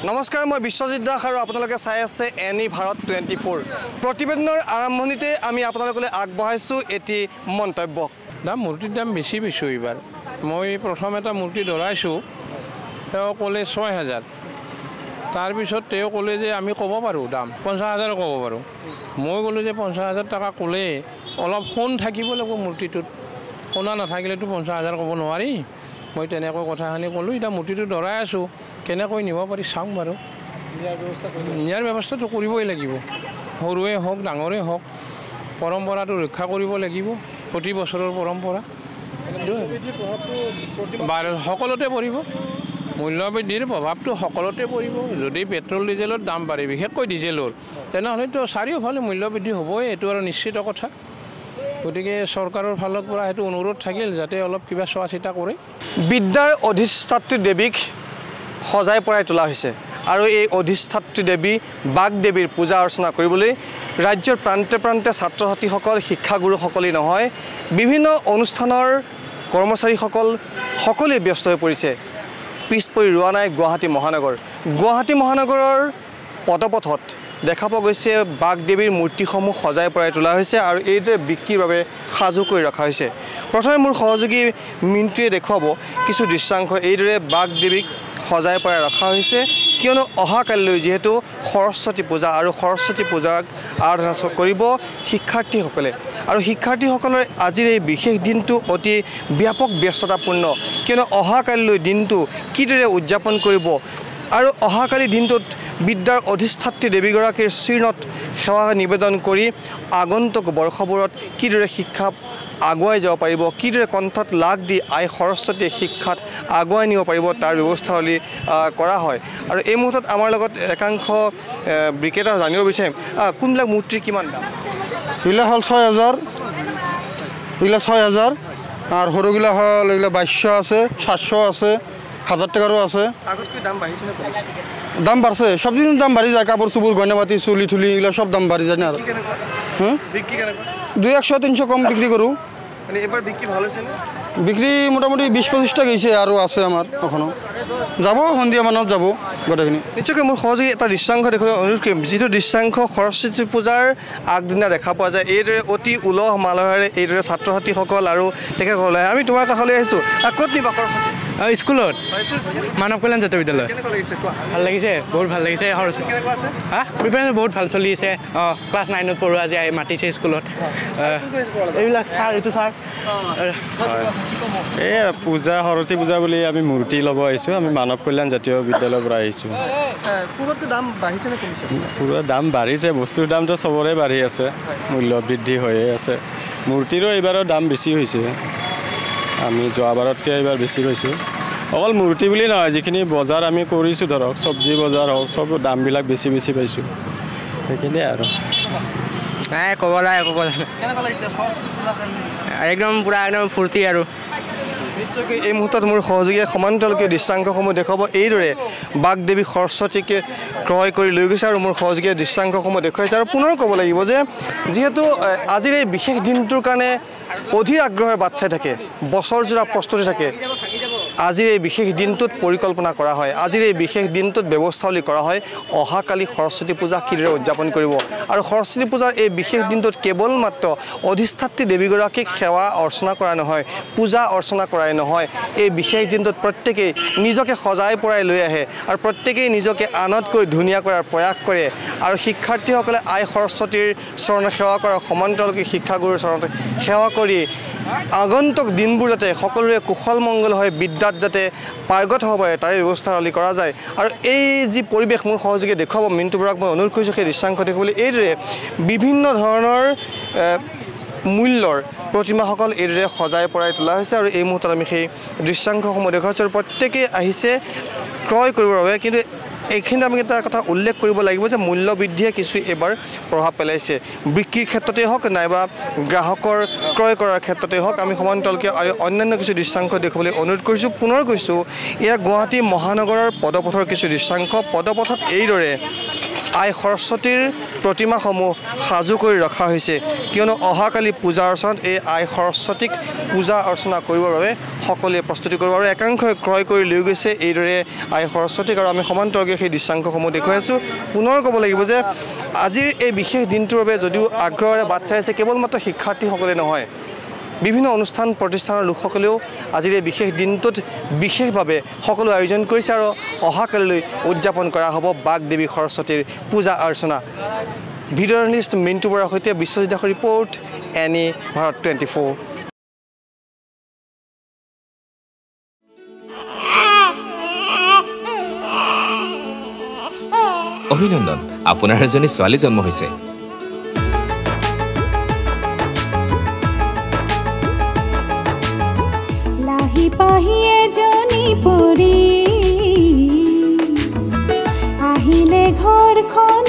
নমস্কাৰ মই বিশ্বজিৎ দাস আৰু আপোনালোকে চাই আছে এনি ভাৰত 24 প্ৰতিবেদনৰ আৰম্ভণিতে আমি আপোনালোকলৈ আগবঢ়াইছো এটি মন্তব্য দাম মূৰ্তিৰ দাম বেছি এইবাৰ মই প্ৰথম এটা মূৰ্তি ধৰাইছো তেওঁ ক'লে ৬০০০ তাৰ পিছত তেওঁ ক'লে যে আমি ক'ব পাৰো দাম ৫০০০০ ক'ব পাৰো মই ক'লো যে ৫০০০০ টকা ক'লে অলপ সোণ থাকিব লাগিব মূৰ্তিটোত সোণা নাথাকিলেতো ৫০০০০ ক'ব নোৱাৰি মই তেনেকৈ কথাখিনি ক'লো এটা মূৰ্তিটো ধৰাই আছো কেনেকৈ নিব পাৰি চাম বাৰু নিয়াৰ ব্যৱস্থাটো কৰিবই লাগিব সৰুৱে হওক ডাঙৰে হওক পৰম্পৰাটো ৰক্ষা কৰিব লাগিব প্ৰতি বছৰৰ পৰম্পৰা সকলোতে পৰিব মূল্যবৃদ্ধিৰ প্ৰভাৱটো সকলোতে পৰিব যদি পেট্ৰল ডিজেলৰ দাম বাঢ়ে বিশেষকৈ ডিজেলৰ তেনেহ'লেতো চাৰিওফালে মূল্যবৃদ্ধি হ'বই এইটো আৰু নিশ্চিত কথা গতিকে চৰকাৰৰ ফালৰ পৰা সেইটো অনুৰোধ থাকিল যাতে অলপ কিবা চোৱা চিতা কৰে বিদ্যাৰ অধিষ্ঠাত্ৰী দেৱীক সজাই পৰাই তোলা হৈছে আৰু এই অধিষ্ঠাত্ৰী দেৱী বাগদেৱীৰ পূজা অৰ্চনা কৰিবলৈ ৰাজ্যৰ প্ৰান্তে প্ৰান্তে ছাত্ৰ ছাত্ৰীসকল শিক্ষাগুৰুসকলেই নহয় বিভিন্ন অনুষ্ঠানৰ কৰ্মচাৰীসকল সকলোৱে ব্যস্ত হৈ পৰিছে পিছ পৰি ৰোৱা নাই গুৱাহাটী মহানগৰৰ পদপথত দেখা পোৱা গৈছে বাগদেৱীৰ মূৰ্তিসমূহ সজাই পৰাই তোলা হৈছে আৰু এইদৰে বিক্ৰীৰ বাবে সাজু কৰি ৰখা হৈছে প্ৰথমে মোৰ সহযোগী মিন্টুৱে দেখুৱাব কিছু দৃশ্যাংশ এইদৰে বাগদেৱীক সজাই পৰাই ৰখা হৈছে কিয়নো অহাকালিলৈ যিহেতু সৰস্বতী পূজা আৰু সৰস্বতী পূজাক আৰাধনা কৰিব শিক্ষাৰ্থীসকলে আৰু শিক্ষাৰ্থীসকলৰ আজিৰ এই বিশেষ দিনটো অতি ব্যাপক ব্যস্ততাপূৰ্ণ কিয়নো অহাকালিলৈ দিনটো কিদৰে উদযাপন কৰিব আৰু অহাকালি দিনটোত বিদ্যাৰ অধিষ্ঠাত্ৰী দেৱীগৰাকীৰ শ্ৰীনত সেৱা নিবেদন কৰি আগন্তুক বৰ্ষবোৰত কিদৰে শিক্ষা আগুৱাই যাব পাৰিব কিদৰে কণ্ঠত লাগ দি আই সৰস্বতীয়ে শিক্ষাত আগুৱাই নিব পাৰিব তাৰ ব্যৱস্থাৱলী কৰা হয় আৰু এই মুহূৰ্তত আমাৰ লগত একাংশ বিক্ৰেতা জানিব বিচাৰিম কোনবিলাক মূৰ্তিৰ কিমান দাম এইবিলাক হ'ল ৬০০০ এইবিলাক ৬০০০ আৰু সৰুগিলা হ'ল এইবিলাক ২২০০ আছে ৭০০ আছে ১০০০ টকাৰো আছে আগতকৈ দাম বাঢ়িছে নে কমিছে দাম বাঢ়ছে সব জিনিস দাম বাঢ়ি যায় কাপড় চুপুর গয়না পাতি চুলি ঠুলি এগুলো সব দাম বাঢ়ি যায় না আর বিক্রি কেনেকুৱা ২০০-৩০০ কম বিক্ৰি কৰোঁ মানে এবাৰ বিক্ৰি ভাল হৈছে নে বিক্ৰি মোটামুটি ২০-২৫টা গৈছে আৰু আছে আমাৰ এখনো যাব সন্ধিয়া মানত যাব গোটেইখিনি নিশ্চয়কৈ মোৰ সহযোগী এটা দৃশ্যাংশ দেখুৱাবলৈ অনুৰোধ কৰিম যিটো দৃশ্যাংশ সৰস্বতী পূজাৰ আগদিনা দেখা পোৱা যায় এইদৰে অতি উলহ মালহেৰে এইদৰে ছাত্ৰ ছাত্ৰীসকল আৰু তেখেতসকলে আমি তোমাৰ কাষলৈ আহিছোঁ ক'ত নিবা সৰস্বতী স্কুলত মানৱ কল্যাণ জাতীয় বিদ্যালয় ভাল লাগিছে বহুত ভাল লাগিছে প্ৰিপেৰেশ্যন বহুত ভাল চলি আছে ক্লাছ 9ত পঢ়োৱা আজি মাতিছে স্কুলত এইবিলাক ছাৰ এইটো ছাৰ এই পূজা সৰস্বতী পূজা বুলি আমি মূৰ্তি ল'ব আহিছোঁ আমি মানৱ কল্যাণ জাতীয় বিদ্যালয়ৰ পৰা আহিছোঁ দাম বাঢ়িছে নে কমিছে পুৰা দাম বাঢ়িছে বস্তুৰ দামটো চবৰে বাঢ়ি আছে মূল্য বৃদ্ধি হৈয়ে আছে মূৰ্তিৰো এইবাৰৰ দাম বেছি হৈছে আমি যোৱাবাৰতকৈ এইবাৰ বেছি কৈছোঁ অকল মূৰ্তি বুলি নহয় যিখিনি বজাৰ আমি কৰিছোঁ ধৰক চব্জি বজাৰ হওক চব দামবিলাক বেছি পাইছোঁ সেইখিনিয়ে আৰু নাই ক'ব লাগে একদম পূৰা একদম ফূৰ্তি আৰু নিশ্চয়কৈ এই মুহূৰ্তত মোৰ সহযোগীয়ে সমান্তৰালকৈ দৃশ্যাংশসমূহ দেখুৱাব এইদৰে বাগদেৱী সৰস্বতীকে ক্ৰয় কৰি লৈ গৈছে আৰু মোৰ সহযোগীয়ে দৃশ্যাংশসমূহ দেখুৱাইছে আৰু পুনৰ ক'ব লাগিব যে যিহেতু আজিৰ এই বিশেষ দিনটোৰ কাৰণে অধীৰ আগ্ৰহেৰে বাট চাই থাকে বছৰজোৰা প্ৰস্তুতি থাকে আজিৰ এই বিশেষ দিনটোত পৰিকল্পনা কৰা হয় আজিৰ এই বিশেষ দিনটোত ব্যৱস্থাৱলী কৰা হয় অহাকালি সৰস্বতী পূজা কিদৰে উদযাপন কৰিব আৰু সৰস্বতী পূজাৰ এই বিশেষ দিনটোত কেৱল মাত্ৰ অধিষ্ঠাত্ৰী দেৱীগৰাকীক সেৱা অৰ্চনা কৰা নহয় পূজা অৰ্চনা কৰাই নহয় এই বিশেষ দিনটোত প্ৰত্যেকেই নিজকে সজাই পৰাই লৈ আহে আৰু প্ৰত্যেকেই নিজকে আনতকৈ ধুনীয়া কৰাৰ প্ৰয়াস কৰে আৰু শিক্ষাৰ্থীসকলে আই সৰস্বতীৰ চৰণত সেৱা কৰাৰ সমান্তৰালকৈ শিক্ষাগুৰুৰ চৰণত সেৱা কৰি আগন্তুক দিনবোৰ যাতে সকলোৰে কুশল মংগল হয় বিদ্যাত যাতে পাৰ্গত হ'ব পাৰে তাৰে ব্যৱস্থাৱলী কৰা যায় আৰু এই যি পৰিৱেশ মোৰ সহযোগীয়ে দেখুৱাব মিণ্টু বৰাক মই অনুৰোধ কৰিছোঁ সেই দৃশ্যাংশ দেখুৱাবলৈ এইদৰে বিভিন্ন ধৰণৰ মূল্যৰ প্ৰতিমাসকল এইদৰে সজাই পৰাই তোলা হৈছে আৰু এই মুহূৰ্তত আমি সেই দৃশ্যাংশসমূহ দেখুৱাইছোঁ আৰু প্ৰত্যেকেই আহিছে ক্ৰয় কৰিবৰ বাবে কিন্তু এইখিনিত আমি এটা কথা উল্লেখ কৰিব লাগিব যে মূল্য বৃদ্ধিয়ে কিছু এবাৰ প্ৰভাৱ পেলাইছে বিক্ৰীৰ ক্ষেত্ৰতেই হওক নাইবা গ্ৰাহকৰ ক্ৰয় কৰাৰ ক্ষেত্ৰতেই হওক আমি সমান্তৰালকৈ আৰু অন্যান্য কিছু দৃশ্যাংশ দেখুৱাবলৈ অনুৰোধ কৰিছোঁ পুনৰ কৈছোঁ এয়া গুৱাহাটী মহানগৰৰ পদপথৰ কিছু দৃশ্যাংশ পদপথত এইদৰে আই সৰস্বতীৰ প্ৰতিমাসমূহ সাজু কৰি ৰখা হৈছে কিয়নো অহাকালি পূজা অৰ্চনাত এই আই সৰস্বতীক পূজা অৰ্চনা কৰিবৰ বাবে সকলোৱে প্ৰস্তুতি কৰিব আৰু একাংশই ক্ৰয় কৰি লৈ গৈছে এইদৰে আই সৰস্বতীক আৰু আমি সমান্তৰালভাৱে সেই দৃশ্যাংশসমূহ দেখুৱাই আছোঁ পুনৰ ক'ব লাগিব যে আজিৰ এই বিশেষ দিনটোৰ বাবে যদিও আগ্ৰহেৰে বাট চাই আছে কেৱল মাত্ৰ শিক্ষাৰ্থীসকলে নহয় বিভিন্ন অনুষ্ঠান প্ৰতিষ্ঠানৰ লোকসকলেও আজিৰ এই বিশেষ দিনটোত বিশেষভাৱে সকলো আয়োজন কৰিছে আৰু অহাকালিলৈ উদযাপন কৰা হ'ব বাগদেৱী সৰস্বতীৰ পূজা অৰ্চনা ভিডিঅ' জাৰ্নেলিষ্ট মিণ্টু বৰাৰ সৈতে বিশ্বজিৎ দাসৰ ৰিপৰ্ট এনি ভাৰত 24 অভিনন্দন আপোনাৰ এজনী ছোৱালী জন্ম হৈছে লাহি পাহি এজনী পৰি আহিলে ঘৰখন